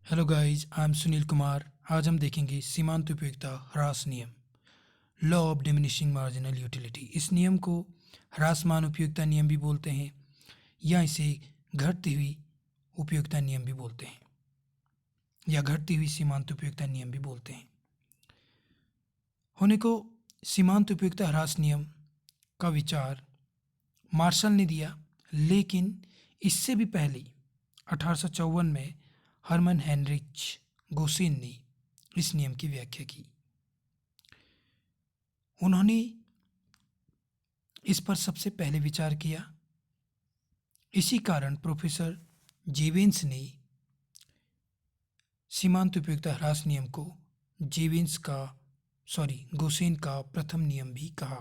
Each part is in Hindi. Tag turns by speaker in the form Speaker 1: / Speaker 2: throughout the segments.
Speaker 1: Hello guys, I am Sunil Kumar. आज हम देखेंगे सीमांत उपयोगिता ह्रास नियम, law of diminishing marginal utility. इस नियम को ह्रासमान उपयोगिता नियम भी बोलते हैं या इसे घटती हुई उपयोगिता नियम भी बोलते हैं या घटती हुई सीमांत उपयोगिता नियम भी बोलते हैं। होने को सीमांत उपयोगिता ह्रास नियम का विचार मार्शल ने दिया, लेकिन इससे भी पहले 1854 में हरमन हेनरिच गोसेन ने इस नियम की व्याख्या की। उन्होंने इस पर सबसे पहले विचार किया। इसी कारण प्रोफेसर जेवेंस ने सीमांत उपयोगिता ह्रास नियम को गोसेन का प्रथम नियम भी कहा।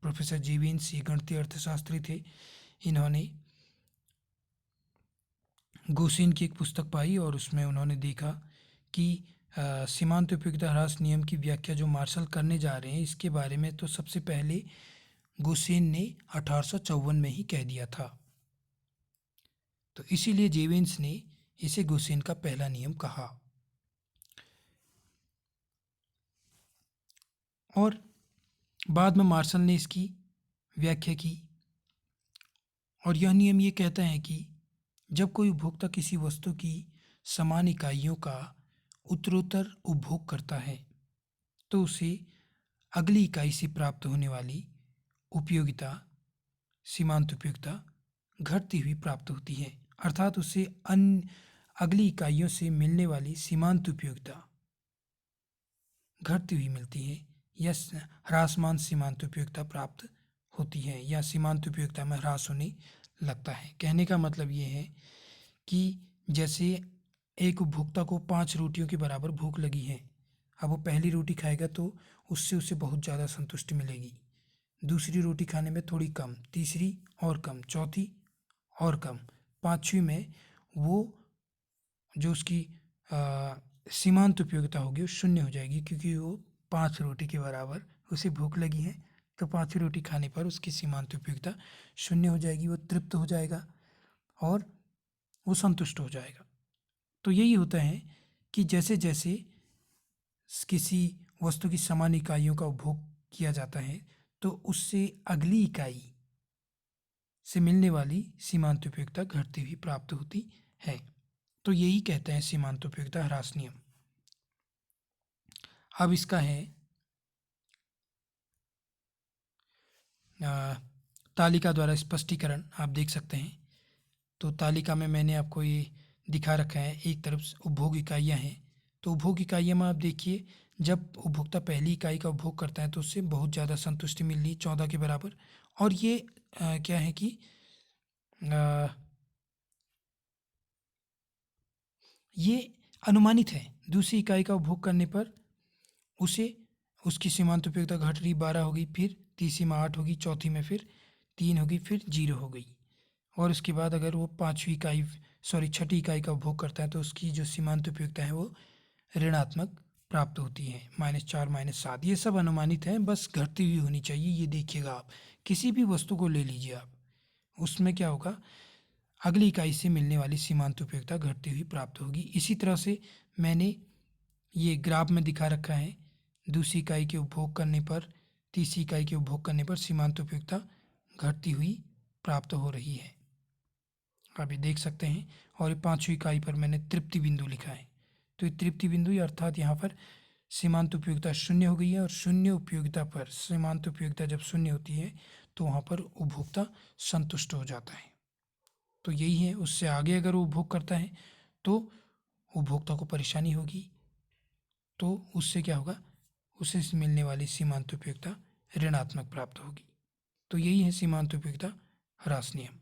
Speaker 1: प्रोफेसर जेवेंस ये गणितीय अर्थशास्त्री थे। इन्होंने गोसेन की एक पुस्तक पाई और उसमें उन्होंने देखा कि सीमांत उपयोगिता ह्रास नियम की व्याख्या जो मार्शल करने जा रहे हैं, इसके बारे में तो सबसे पहले गोसेन ने 1854 में ही कह दिया था। तो इसीलिए जेवेंस ने इसे गोसेन का पहला नियम कहा। और बाद में मार्शल ने इसकी व्याख्या की और यह नियम ये कहता है कि जब कोई उपभोक्ता किसी वस्तु की समान इकाइयों का उत्तरोत्तर उपभोग करता है तो उसे अगली इकाई से प्राप्त होने वाली उपयोगिता, सीमांत उपयोगिता घटती हुई प्राप्त होती है। अर्थात उसे अगली इकाइयों से मिलने वाली सीमांत उपयोगिता घटती हुई मिलती है या ह्रासमान सीमांत उपयोगिता प्राप्त होती है या सीमांत उपयोगिता में ह्रास होने लगता है। कहने का मतलब ये है कि जैसे एक उपभोक्ता को 5 रोटियों के बराबर भूख लगी है। अब वो पहली रोटी खाएगा तो उससे उसे बहुत ज़्यादा संतुष्टि मिलेगी, दूसरी रोटी खाने में थोड़ी कम, तीसरी और कम, चौथी और कम, पाँचवीं में वो जो उसकी सीमांत उपयोगिता होगी वो शून्य हो जाएगी, क्योंकि वो 5 रोटी के बराबर उसे भूख लगी है। तो 5वीं रोटी खाने पर उसकी सीमांत उपयोगिता शून्य हो जाएगी, वो तृप्त हो जाएगा और वो संतुष्ट हो जाएगा। तो यही होता है कि जैसे जैसे किसी वस्तु की समान इकाइयों का उपभोग किया जाता है तो उससे अगली इकाई से मिलने वाली सीमांत उपयोगिता घटती हुई प्राप्त होती है। तो यही कहते हैं सीमांत उपयोगिता ह्रास नियम। अब इसका है तालिका द्वारा स्पष्टीकरण, आप देख सकते हैं। तो तालिका में मैंने आपको ये दिखा रखा है। एक तरफ उपभोग इकाइयाँ हैं, तो उपभोग इकाइयाँ में आप देखिए, जब उपभोक्ता पहली इकाई का उपभोग करता है तो उससे बहुत ज़्यादा संतुष्टि मिल रही 14 के बराबर। और ये क्या है कि ये अनुमानित है। दूसरी इकाई का उपभोग करने पर उसे उसकी सीमांत उपयोगिता घट रही, 12 होगी, फिर तीसरी में 8 होगी, चौथी में फिर 3 होगी, फिर 0 हो गई। और उसके बाद अगर वो छठी इकाई का उपभोग करता है तो उसकी जो सीमांत उपयोगिता है वो ऋणात्मक प्राप्त होती है, -4 -7। ये सब अनुमानित है, बस घटती हुई होनी चाहिए। ये देखिएगा, आप किसी भी वस्तु को ले लीजिए, आप उसमें क्या होगा, अगली इकाई से मिलने वाली सीमांत उपयोगिता घटती हुई प्राप्त होगी। इसी तरह से मैंने ये ग्राफ में दिखा रखा है। दूसरी इकाई के उपभोग करने पर, तीसरी इकाई के उपभोग करने पर सीमांत उपयोगिता घटती हुई प्राप्त हो रही है, आप ये देख सकते हैं। और ये 5वीं इकाई पर मैंने तृप्ति बिंदु लिखा है। तो ये तृप्ति बिंदु, अर्थात यहाँ पर सीमांत उपयोगिता शून्य हो गई है और शून्य उपयोगिता पर, सीमांत उपयोगिता जब शून्य होती है तो वहाँ पर उपभोक्ता संतुष्ट हो जाता है। तो यही है, उससे आगे अगर वो उपभोग करता है तो उपभोक्ता को परेशानी होगी, तो उससे क्या होगा, उसे मिलने वाली सीमांत उपयोगिता ऋणात्मक प्राप्त होगी। तो यही है सीमांत उपयोगिता ह्रास नियम।